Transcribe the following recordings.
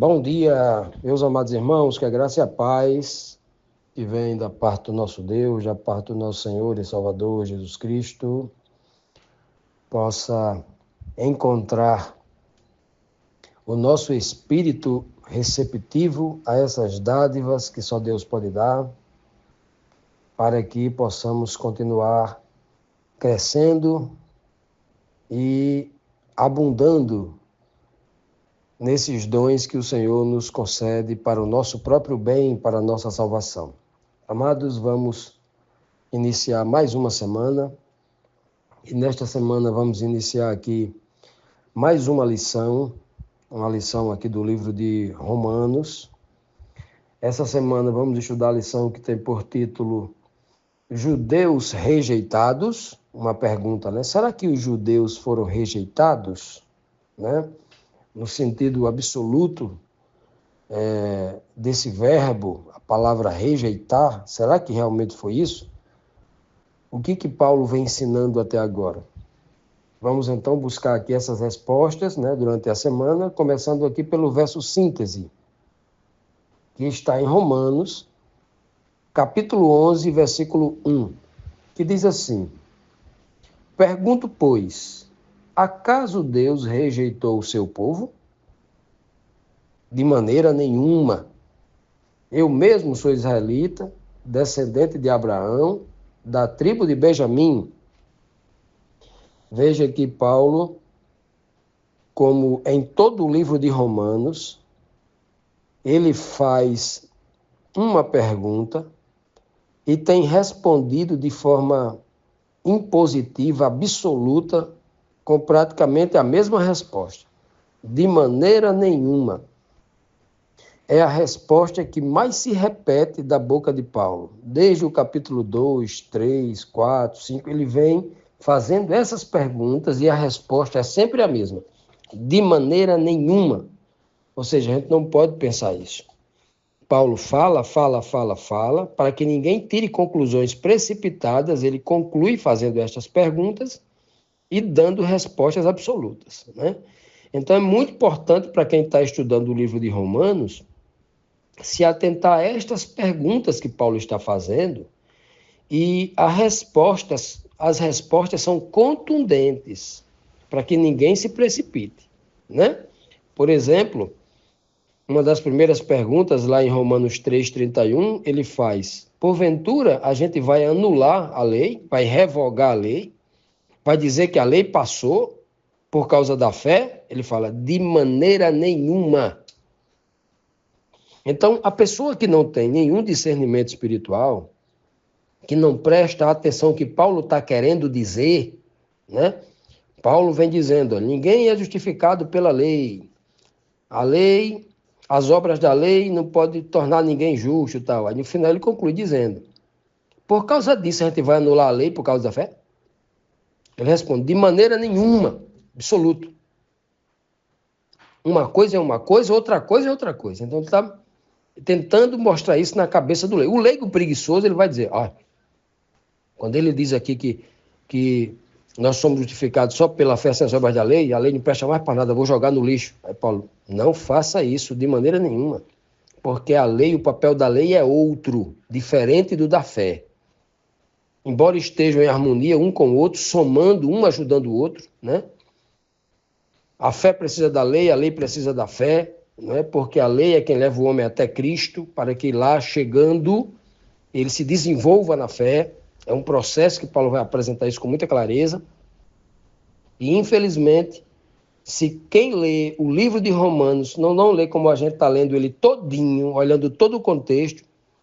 Bom dia, meus amados irmãos, que a graça e a paz que vem da parte do nosso Deus, da parte do nosso Senhor e Salvador Jesus Cristo, possa encontrar o nosso espírito receptivo a essas dádivas que só Deus pode dar, para que possamos continuar crescendo e abundando nesses dons que o Senhor nos concede para o nosso próprio bem, para a nossa salvação. Amados, vamos iniciar mais uma semana, e nesta semana vamos iniciar aqui mais uma lição aqui do livro de Romanos. Essa semana vamos estudar a lição que tem por título Judeus rejeitados. Uma pergunta, né? Será que os judeus foram rejeitados, né? No sentido absoluto desse verbo, a palavra rejeitar, será que realmente foi isso? O que Paulo vem ensinando até agora? Vamos então buscar aqui essas respostas, né, durante a semana, começando aqui pelo verso síntese, que está em Romanos, capítulo 11, versículo 1, que diz assim: Pergunto, pois, acaso Deus rejeitou o seu povo? De maneira nenhuma. Eu mesmo sou israelita, descendente de Abraão, da tribo de Benjamim. Veja que Paulo, como em todo o livro de Romanos, ele faz uma pergunta e tem respondido de forma impositiva, absoluta, com praticamente a mesma resposta. De maneira nenhuma. É a resposta que mais se repete da boca de Paulo. Desde o capítulo 2, 3, 4, 5, ele vem fazendo essas perguntas e a resposta é sempre a mesma. De maneira nenhuma. Ou seja, a gente não pode pensar isso. Paulo fala, para que ninguém tire conclusões precipitadas, ele conclui fazendo estas perguntas e dando respostas absolutas, né? Então é muito importante para quem está estudando o livro de Romanos se atentar a estas perguntas que Paulo está fazendo, e as respostas são contundentes, para que ninguém se precipite, né? Por exemplo, uma das primeiras perguntas lá em Romanos 3:31, ele faz: porventura a gente vai anular a lei, vai revogar a lei, vai dizer que a lei passou por causa da fé? Ele fala: de maneira nenhuma. Então, a pessoa que não tem nenhum discernimento espiritual, que não presta atenção ao que Paulo está querendo dizer, né? Paulo vem dizendo, ninguém é justificado pela lei. A lei, as obras da lei não podem tornar ninguém justo e tal. Aí no final ele conclui dizendo, por causa disso a gente vai anular a lei por causa da fé? Ele responde, de maneira nenhuma, absoluto. Uma coisa é uma coisa, outra coisa é outra coisa. Então ele está tentando mostrar isso na cabeça do leigo. O leigo preguiçoso, ele vai dizer, quando ele diz aqui que nós somos justificados só pela fé sem as obras da lei, a lei não presta mais para nada, vou jogar no lixo. Aí Paulo, não faça isso de maneira nenhuma, porque a lei, o papel da lei é outro, diferente do da fé. Embora estejam em harmonia um com o outro, somando, um ajudando o outro, né? A fé precisa da lei, a lei precisa da fé, não é? Porque a lei é quem leva o homem até Cristo, para que lá, chegando, ele se desenvolva na fé. É um processo que Paulo vai apresentar isso com muita clareza. E, infelizmente, se quem lê o livro de Romanos não lê como a gente está lendo ele todinho, olhando todo o contexto,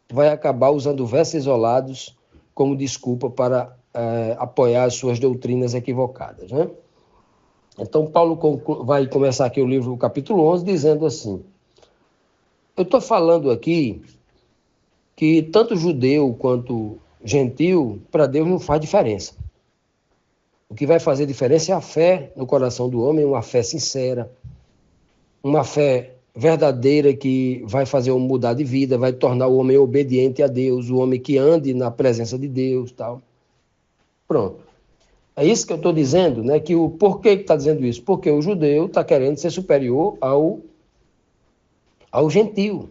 vai acabar usando versos isolados como desculpa para apoiar as suas doutrinas equivocadas, né? Então, Paulo vai começar aqui o capítulo 11, dizendo assim, eu estou falando aqui que tanto judeu quanto gentil, para Deus não faz diferença. O que vai fazer diferença é a fé no coração do homem, uma fé sincera, uma fé verdadeira que vai fazer o homem mudar de vida, vai tornar o homem obediente a Deus, o homem que ande na presença de Deus, tal. Pronto. É isso que eu estou dizendo, né? Que por que está dizendo isso? Porque o judeu está querendo ser superior ao ao gentio,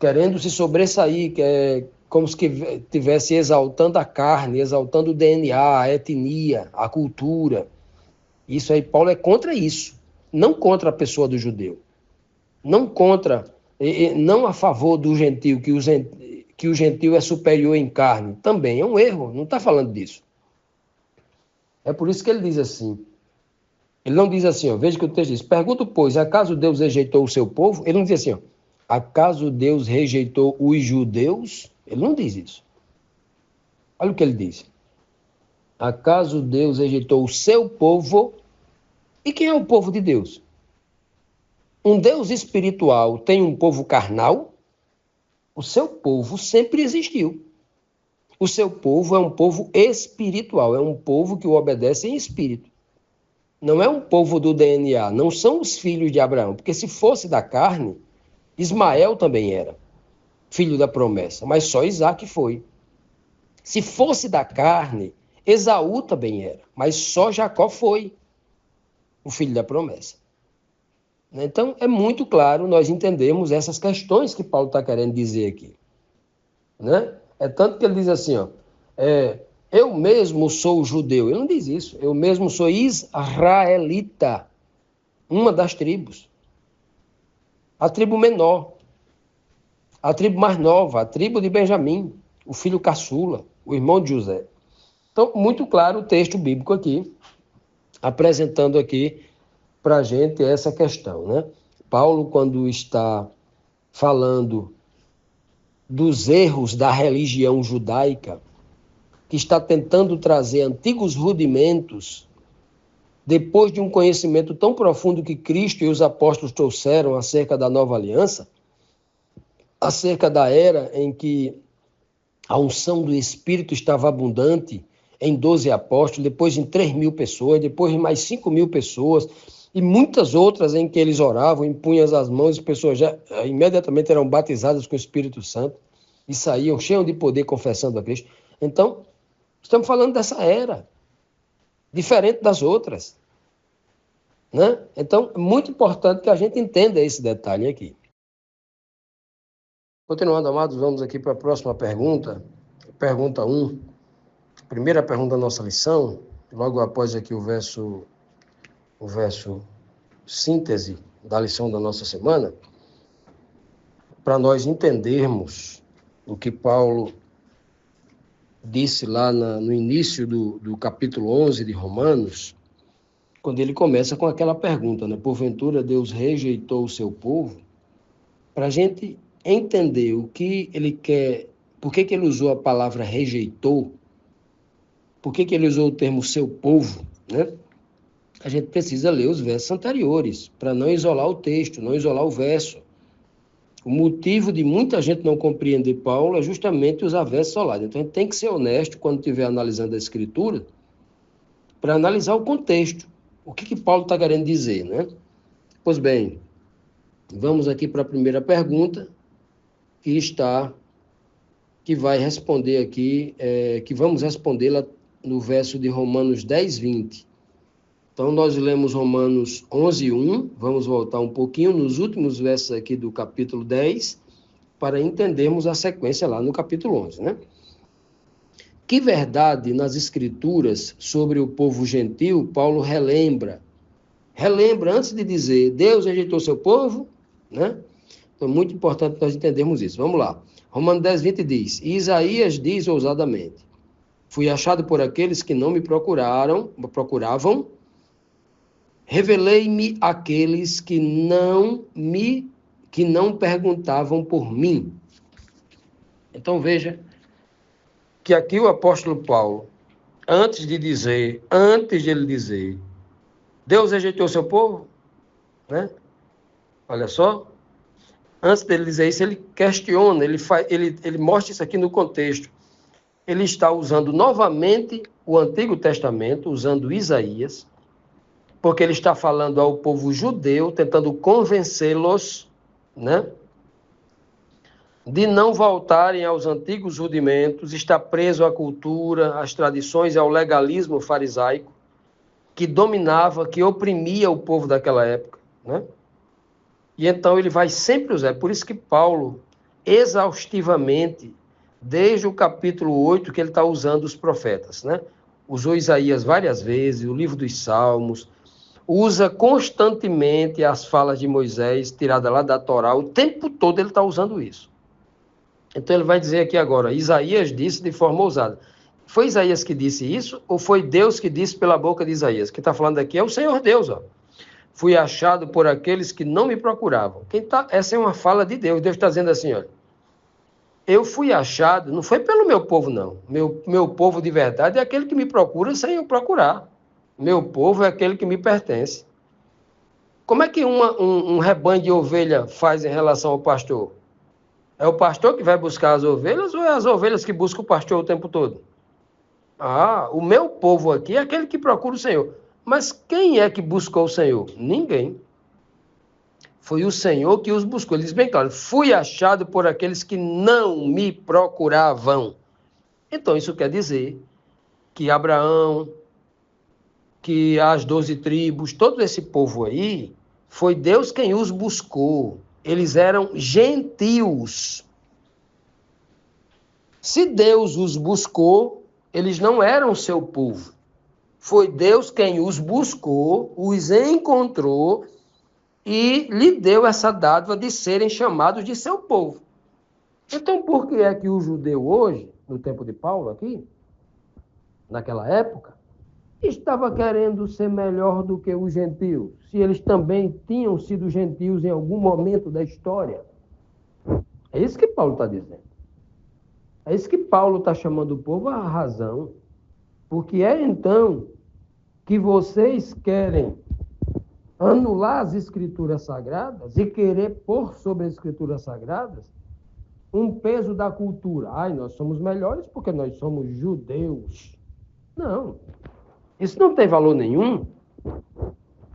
querendo se sobressair, que é como se estivesse exaltando a carne, exaltando o DNA, a etnia, a cultura. Isso aí, Paulo é contra isso, não contra a pessoa do judeu, não contra, não a favor do gentio, que o gentio é superior em carne. Também é um erro, não está falando disso. É por isso que ele diz assim, ele não diz assim, ó, veja que o texto diz, pergunto, pois, acaso Deus rejeitou o seu povo? Ele não diz assim, ó, acaso Deus rejeitou os judeus? Ele não diz isso. Olha o que ele diz. Acaso Deus rejeitou o seu povo? E quem é o povo de Deus? Um Deus espiritual tem um povo carnal? O seu povo sempre existiu. O seu povo é um povo espiritual, é um povo que o obedece em espírito. Não é um povo do DNA, não são os filhos de Abraão, porque se fosse da carne, Ismael também era filho da promessa, mas só Isaac foi. Se fosse da carne, Esaú também era, mas só Jacó foi o filho da promessa. Então, é muito claro nós entendemos essas questões que Paulo está querendo dizer aqui. Né? É tanto que ele diz assim, ó, eu mesmo sou judeu. Ele não diz isso. Eu mesmo sou israelita, uma das tribos. A tribo menor, a tribo mais nova, a tribo de Benjamim, o filho caçula, o irmão de José. Então, muito claro o texto bíblico aqui, apresentando aqui para a gente essa questão, né? Paulo, quando está falando dos erros da religião judaica, que está tentando trazer antigos rudimentos, depois de um conhecimento tão profundo que Cristo e os apóstolos trouxeram acerca da nova aliança, acerca da era em que a unção do Espírito estava abundante em 12 apóstolos, depois em 3.000 pessoas, depois em mais 5.000 pessoas, e muitas outras em que eles oravam, impunham as mãos, e as pessoas já imediatamente eram batizadas com o Espírito Santo e saíam cheios de poder confessando a Cristo. Então, estamos falando dessa era, diferente das outras. Né? Então, é muito importante que a gente entenda esse detalhe aqui. Continuando, amados, vamos aqui para a próxima pergunta. Pergunta 1. Primeira pergunta da nossa lição, logo após aqui o verso síntese da lição da nossa semana, para nós entendermos o que Paulo disse lá no início do capítulo 11 de Romanos, quando ele começa com aquela pergunta, né? Porventura Deus rejeitou o seu povo? Para a gente entender o que ele quer, por que ele usou a palavra rejeitou, por que ele usou o termo seu povo, né? A gente precisa ler os versos anteriores, para não isolar o texto, não isolar o verso. O motivo de muita gente não compreender Paulo é justamente usar versos isolados. Então, a gente tem que ser honesto quando estiver analisando a Escritura, para analisar o contexto. O que Paulo está querendo dizer, né? Pois bem, vamos aqui para a primeira pergunta, que vai responder aqui, que vamos respondê-la no verso de Romanos 10, 20. Então, nós lemos Romanos 11, 1, vamos voltar um pouquinho nos últimos versos aqui do capítulo 10, para entendermos a sequência lá no capítulo 11, né? Que verdade nas Escrituras sobre o povo gentil, Paulo relembra antes de dizer, Deus rejeitou seu povo, né? Então, é muito importante nós entendermos isso. Vamos lá. Romanos 10, 20 diz, e Isaías diz ousadamente, fui achado por aqueles que não me procuravam, revelei-me àqueles que não perguntavam por mim. Então, veja que aqui o apóstolo Paulo, antes de ele dizer, Deus rejeitou seu povo, né? Olha só, antes dele dizer isso, ele questiona, ele mostra isso aqui no contexto. Ele está usando novamente o Antigo Testamento, usando Isaías, porque ele está falando ao povo judeu, tentando convencê-los, né, de não voltarem aos antigos rudimentos, está preso à cultura, às tradições e ao legalismo farisaico, que dominava, que oprimia o povo daquela época, né? E então ele vai sempre usar. É por isso que Paulo, exaustivamente, desde o capítulo 8, que ele está usando os profetas, né? Usou Isaías várias vezes, o livro dos Salmos, usa constantemente as falas de Moisés, tiradas lá da Torá, o tempo todo ele está usando isso. Então ele vai dizer aqui agora, Isaías disse de forma ousada. Foi Isaías que disse isso, ou foi Deus que disse pela boca de Isaías? Quem está falando aqui é o Senhor Deus, ó. Fui achado por aqueles que não me procuravam. Essa é uma fala de Deus. Deus está dizendo assim, olha, eu fui achado, não foi pelo meu povo, não. Meu povo de verdade é aquele que me procura sem eu procurar. Meu povo é aquele que me pertence. Como é que um rebanho de ovelha faz em relação ao pastor? É o pastor que vai buscar as ovelhas ou é as ovelhas que buscam o pastor o tempo todo? Ah, o meu povo aqui é aquele que procura o Senhor. Mas quem é que buscou o Senhor? Ninguém. Foi o Senhor que os buscou. Ele diz bem claro, fui achado por aqueles que não me procuravam. Então isso quer dizer que Abraão, que as 12 tribos, todo esse povo aí, foi Deus quem os buscou. Eles eram gentios. Se Deus os buscou, eles não eram seu povo. Foi Deus quem os buscou, os encontrou e lhe deu essa dádiva de serem chamados de seu povo. Então, por que é que o judeu hoje, no tempo de Paulo aqui, naquela época, estava querendo ser melhor do que os gentios, se eles também tinham sido gentios em algum momento da história? É isso que Paulo está dizendo. É isso que Paulo está chamando o povo à razão. Porque é então que vocês querem anular as escrituras sagradas e querer pôr sobre as escrituras sagradas um peso da cultura. Ai, nós somos melhores porque nós somos judeus. Não. Isso não tem valor nenhum.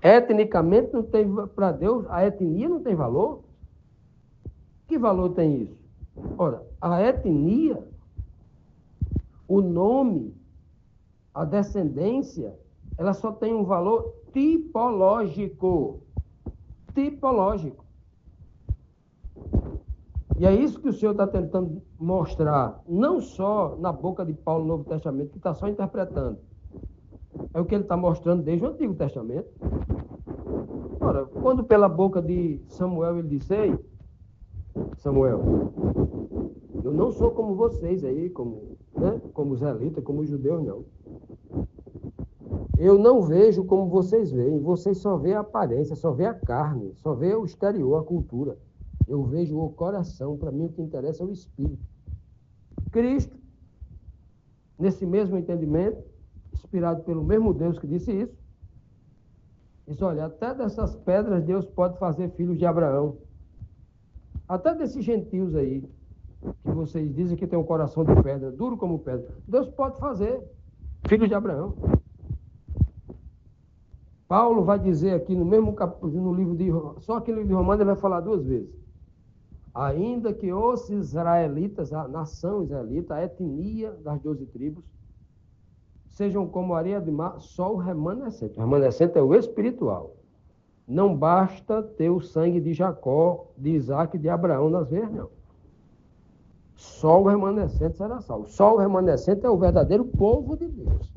Etnicamente não tem, para Deus, a etnia não tem valor. Que valor tem isso? Ora, a etnia, o nome, a descendência, ela só tem um valor tipológico. Tipológico. E é isso que o Senhor está tentando mostrar, não só na boca de Paulo no Novo Testamento, que está só interpretando. É o que ele está mostrando desde o Antigo Testamento. Ora, quando pela boca de Samuel ele disse, ei, Samuel, eu não sou como vocês aí, como os israelitas, como os judeus, não. Eu não vejo como vocês veem. Vocês só veem a aparência, só veem a carne, só veem o exterior, a cultura. Eu vejo o coração. Para mim, o que interessa é o espírito. Cristo, nesse mesmo entendimento, inspirado pelo mesmo Deus que disse isso, disse, olha, até dessas pedras Deus pode fazer filhos de Abraão. Até desses gentios aí, que vocês dizem que tem um coração de pedra, duro como pedra, Deus pode fazer filhos de Abraão. Paulo vai dizer aqui no mesmo capítulo, no livro de só que no livro de Romanos ele vai falar duas vezes. Ainda que os israelitas, a nação israelita, a etnia das 12 tribos, sejam como areia de mar, só o remanescente. O remanescente é o espiritual. Não basta ter o sangue de Jacó, de Isaac e de Abraão nas veias, não. Só o remanescente será salvo. Só o remanescente é o verdadeiro povo de Deus.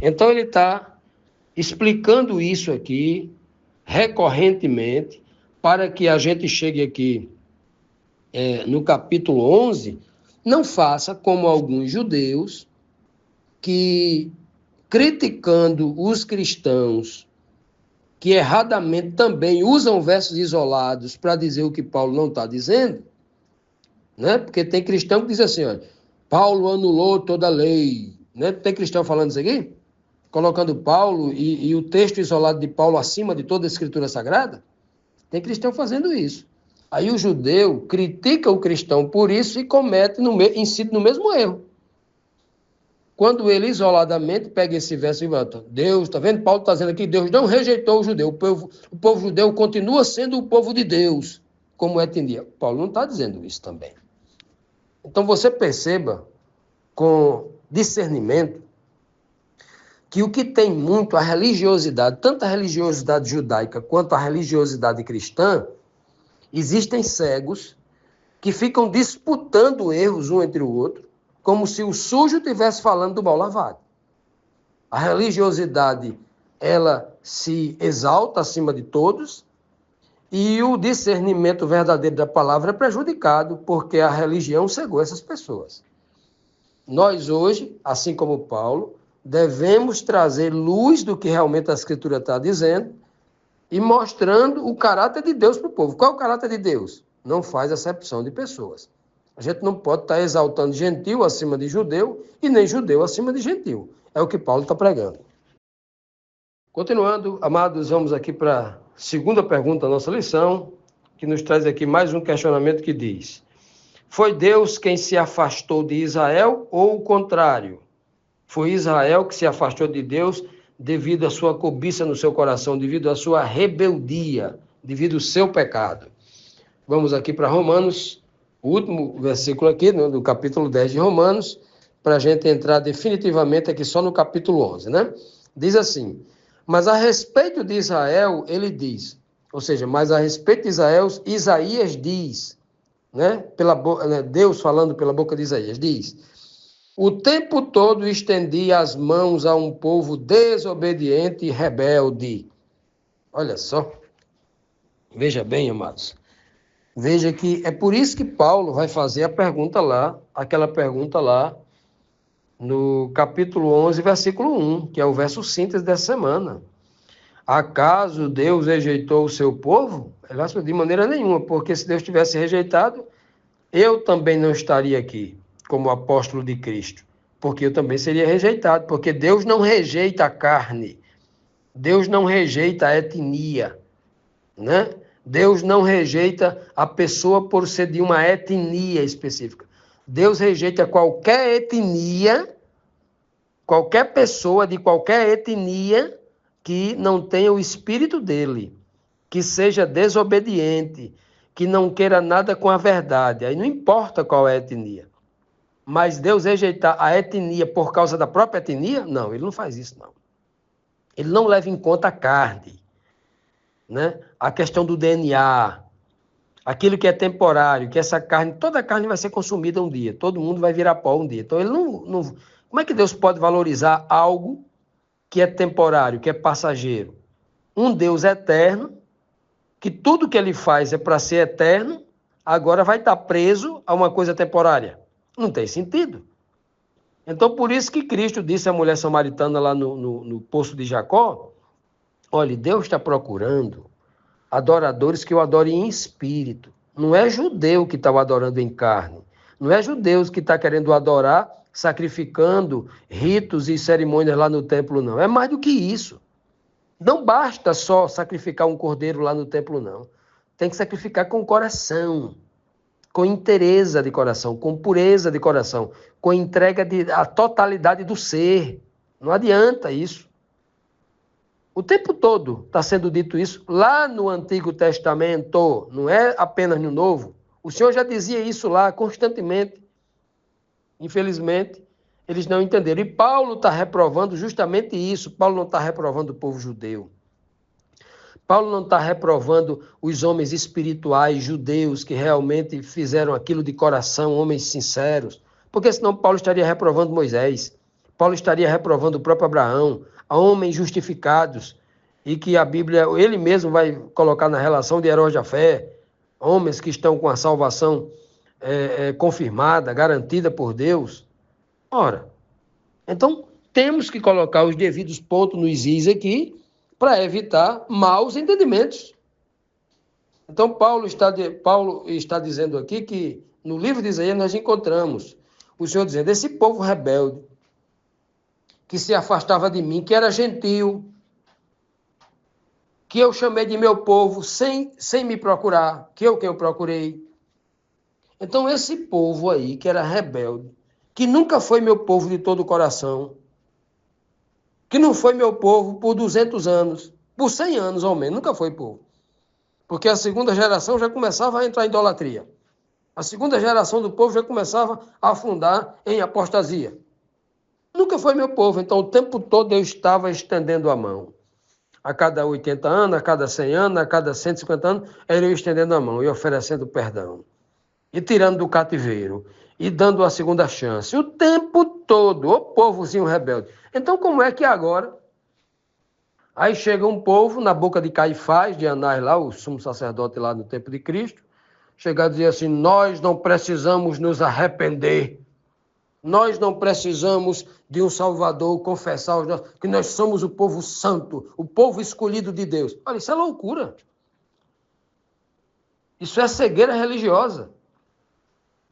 Então ele está explicando isso aqui recorrentemente para que a gente chegue aqui no capítulo 11, não faça como alguns judeus que, criticando os cristãos, que erradamente também usam versos isolados para dizer o que Paulo não está dizendo, né? Porque tem cristão que diz assim, olha, Paulo anulou toda a lei, né? Tem cristão falando isso aqui? Colocando Paulo e o texto isolado de Paulo acima de toda a escritura sagrada? Tem cristão fazendo isso. Aí o judeu critica o cristão por isso e incide no mesmo erro. Quando ele isoladamente pega esse verso e volta, Deus, está vendo? Paulo está dizendo aqui, Deus não rejeitou o judeu, o povo judeu continua sendo o povo de Deus, como etnia. Paulo não está dizendo isso também. Então você perceba com discernimento que o que tem muito, a religiosidade, tanto a religiosidade judaica quanto a religiosidade cristã, existem cegos que ficam disputando erros um entre o outro, como se o sujo estivesse falando do mal lavado. A religiosidade, ela se exalta acima de todos, e o discernimento verdadeiro da palavra é prejudicado, porque a religião cegou essas pessoas. Nós hoje, assim como Paulo, devemos trazer luz do que realmente a Escritura está dizendo e mostrando o caráter de Deus para o povo. Qual é o caráter de Deus? Não faz acepção de pessoas. A gente não pode estar exaltando gentil acima de judeu e nem judeu acima de gentil. É o que Paulo está pregando. Continuando, amados, vamos aqui para a segunda pergunta da nossa lição, que nos traz aqui mais um questionamento que diz: foi Deus quem se afastou de Israel ou o contrário? Foi Israel que se afastou de Deus devido à sua cobiça no seu coração, devido à sua rebeldia, devido ao seu pecado. Vamos aqui para Romanos, o último versículo aqui, do capítulo 10 de Romanos, para a gente entrar definitivamente aqui só no capítulo 11, né? Diz assim: mas a respeito de Israel, ele diz, ou seja, mas a respeito de Israel, Isaías diz, né? Deus falando pela boca de Isaías, diz: o tempo todo estendi as mãos a um povo desobediente e rebelde. Olha só. Veja bem, amados. Veja que é por isso que Paulo vai fazer aquela pergunta lá, no capítulo 11, versículo 1, que é o verso síntese dessa semana. Acaso Deus rejeitou o seu povo? De maneira nenhuma, porque se Deus tivesse rejeitado, eu também não estaria aqui como apóstolo de Cristo, porque eu também seria rejeitado, porque Deus não rejeita a carne, Deus não rejeita a etnia, né? Deus não rejeita a pessoa por ser de uma etnia específica. Deus rejeita qualquer etnia, qualquer pessoa de qualquer etnia que não tenha o espírito dele, que seja desobediente, que não queira nada com a verdade. Aí não importa qual é a etnia. Mas Deus rejeitar a etnia por causa da própria etnia? Não, ele não faz isso, não. Ele não leva em conta a carne, né? A questão do DNA, aquilo que é temporário, que essa carne, toda a carne vai ser consumida um dia, todo mundo vai virar pó um dia. Então ele não... Como é que Deus pode valorizar algo que é temporário, que é passageiro? Um Deus eterno, que tudo que ele faz é para ser eterno, agora vai estar preso a uma coisa temporária. Não tem sentido. Então, por isso que Cristo disse à mulher samaritana lá no poço de Jacó: olha, Deus está procurando adoradores que o adorem em espírito. Não é judeu que está o adorando em carne. Não é judeu que está querendo adorar sacrificando ritos e cerimônias lá no templo, não. É mais do que isso. Não basta só sacrificar um cordeiro lá no templo, não. Tem que sacrificar com coração, com inteireza de coração, com pureza de coração, com entrega a totalidade do ser. Não adianta isso. O tempo todo está sendo dito isso lá no Antigo Testamento, não é apenas no Novo. O Senhor já dizia isso lá constantemente. Infelizmente, eles não entenderam. E Paulo está reprovando justamente isso. Paulo não está reprovando o povo judeu. Paulo não está reprovando os homens espirituais judeus que realmente fizeram aquilo de coração, homens sinceros. Porque senão Paulo estaria reprovando Moisés. Paulo estaria reprovando o próprio Abraão, homens justificados, e que a Bíblia, ele mesmo vai colocar na relação de heróis da fé, homens que estão com a salvação confirmada, garantida por Deus. Ora, então temos que colocar os devidos pontos nos is aqui para evitar maus entendimentos. Então Paulo está dizendo aqui que no livro de Isaías nós encontramos o Senhor dizendo: esse povo rebelde, que se afastava de mim, que era gentil, que eu chamei de meu povo sem me procurar, que eu procurei. Então esse povo aí, que era rebelde, que nunca foi meu povo de todo o coração, que não foi meu povo por 200 anos, por 100 anos ao menos, nunca foi povo. Porque a segunda geração já começava a entrar em idolatria. A segunda geração do povo já começava a afundar em apostasia. Nunca foi meu povo. Então, o tempo todo eu estava estendendo a mão. A cada 80 anos, a cada 100 anos, a cada 150 anos, era eu estendendo a mão e oferecendo perdão. E tirando do cativeiro. E dando a segunda chance. O tempo todo. O povozinho rebelde. Então, como é que agora... Aí chega um povo na boca de Caifás, de Anás lá, o sumo sacerdote lá no tempo de Cristo, chegar a dizer assim, nós não precisamos nos arrepender, nós não precisamos de um Salvador confessar que nós somos o povo santo, o povo escolhido de Deus. Olha, isso é loucura. Isso é cegueira religiosa.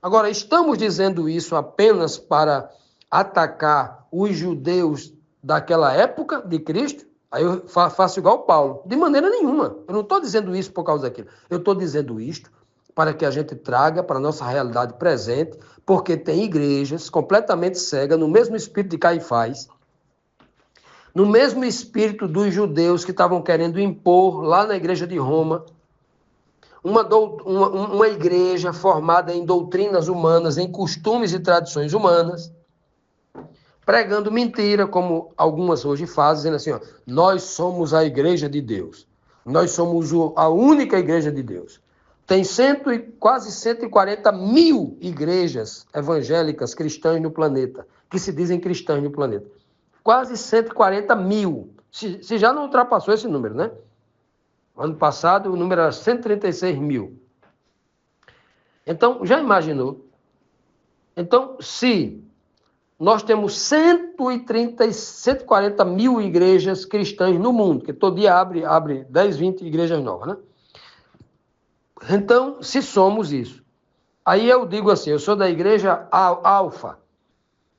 Agora, estamos dizendo isso apenas para atacar os judeus daquela época de Cristo? Aí eu faço igual Paulo. De maneira nenhuma. Eu não estou dizendo isso por causa daquilo. Eu estou dizendo isto para que a gente traga para a nossa realidade presente, porque tem igrejas completamente cegas, no mesmo espírito de Caifás, no mesmo espírito dos judeus que estavam querendo impor lá na igreja de Roma, uma igreja formada em doutrinas humanas, em costumes e tradições humanas, pregando mentira, como algumas hoje fazem, dizendo assim, ó, nós somos a igreja de Deus. Nós somos a única igreja de Deus. Tem quase 140 mil igrejas evangélicas cristãs no planeta, que se dizem cristãs no planeta. Quase 140 mil. Se já não ultrapassou esse número, né? Ano passado o número era 136 mil. Então, já imaginou? Então, se... Nós temos 140 mil igrejas cristãs no mundo, que todo dia abre 10, 20 igrejas novas, né? Então, se somos isso. Aí eu digo assim, eu sou da igreja Alfa.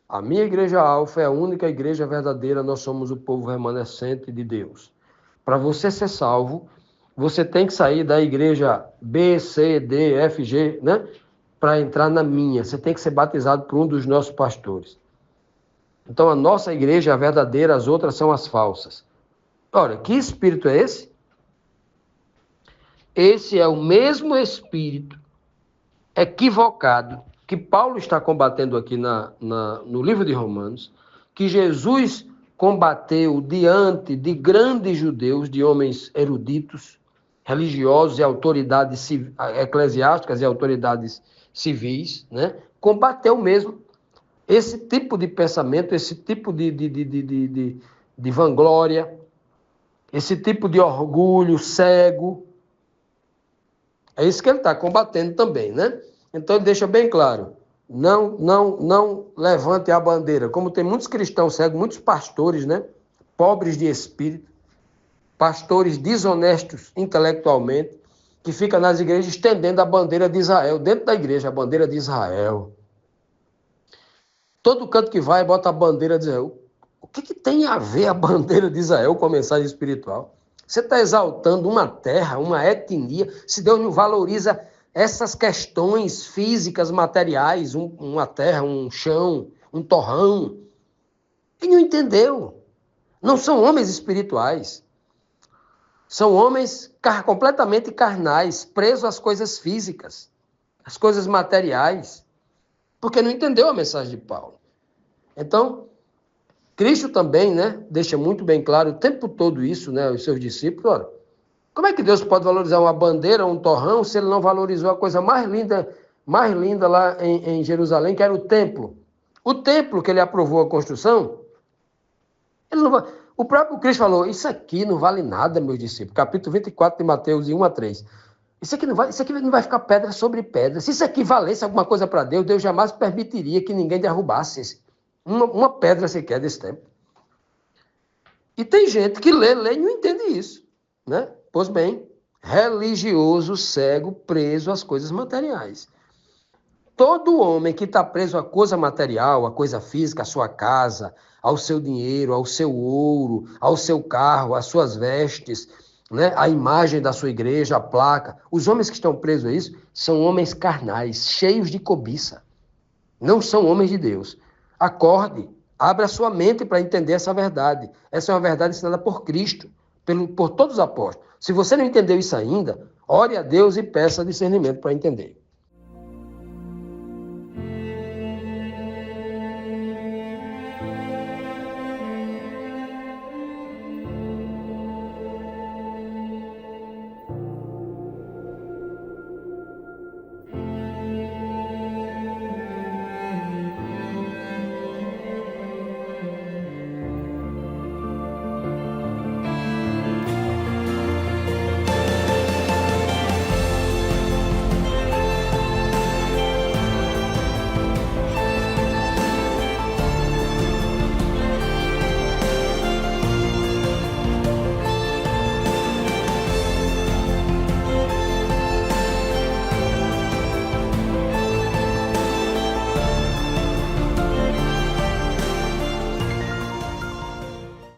A minha igreja Alfa é a única igreja verdadeira, nós somos o povo remanescente de Deus. Para você ser salvo, você tem que sair da igreja B, C, D, F, G, né? Para entrar na minha. Você tem que ser batizado por um dos nossos pastores. Então, a nossa igreja é a verdadeira, as outras são as falsas. Olha, que espírito é esse? Esse é o mesmo espírito equivocado que Paulo está combatendo aqui no livro de Romanos, que Jesus combateu diante de grandes judeus, de homens eruditos, religiosos e autoridades eclesiásticas e autoridades civis, né? Combateu mesmo esse tipo de pensamento, esse tipo de vanglória, esse tipo de orgulho cego. É isso que ele está combatendo também, né? Então ele deixa bem claro, não levante a bandeira. Como tem muitos cristãos cegos, muitos pastores, né? Pobres de espírito, pastores desonestos intelectualmente, que ficam nas igrejas estendendo a bandeira de Israel, dentro da igreja, a bandeira de Israel. Todo canto que vai, bota a bandeira de Israel. O que tem a ver a bandeira de Israel com a mensagem espiritual? Você está exaltando uma terra, uma etnia, se Deus não valoriza essas questões físicas, materiais, uma terra, um chão, um torrão. Ele não entendeu. Não são homens espirituais. São homens completamente carnais, presos às coisas físicas, às coisas materiais. Porque não entendeu a mensagem de Paulo. Então, Cristo também, né, deixa muito bem claro o tempo todo isso, né, aos seus discípulos. Olha, como é que Deus pode valorizar uma bandeira, um torrão, se ele não valorizou a coisa mais linda lá em Jerusalém, que era o templo? O templo que ele aprovou a construção, ele não vai... O próprio Cristo falou, isso aqui não vale nada, meus discípulos. Capítulo 24 de Mateus, de 1 a 3. Isso aqui não vai ficar pedra sobre pedra. Se isso aqui valesse alguma coisa para Deus, Deus jamais permitiria que ninguém derrubasse uma pedra sequer desse tempo. E tem gente que lê e não entende isso, né? Pois bem, religioso, cego, preso às coisas materiais. Todo homem que está preso à coisa material, à coisa física, à sua casa, ao seu dinheiro, ao seu ouro, ao seu carro, às suas vestes, né? A imagem da sua igreja, a placa. Os homens que estão presos a isso são homens carnais, cheios de cobiça. Não são homens de Deus. Acorde, abra a sua mente para entender essa verdade. Essa é uma verdade ensinada por Cristo, por todos os apóstolos. Se você não entendeu isso ainda, ore a Deus e peça discernimento para entender.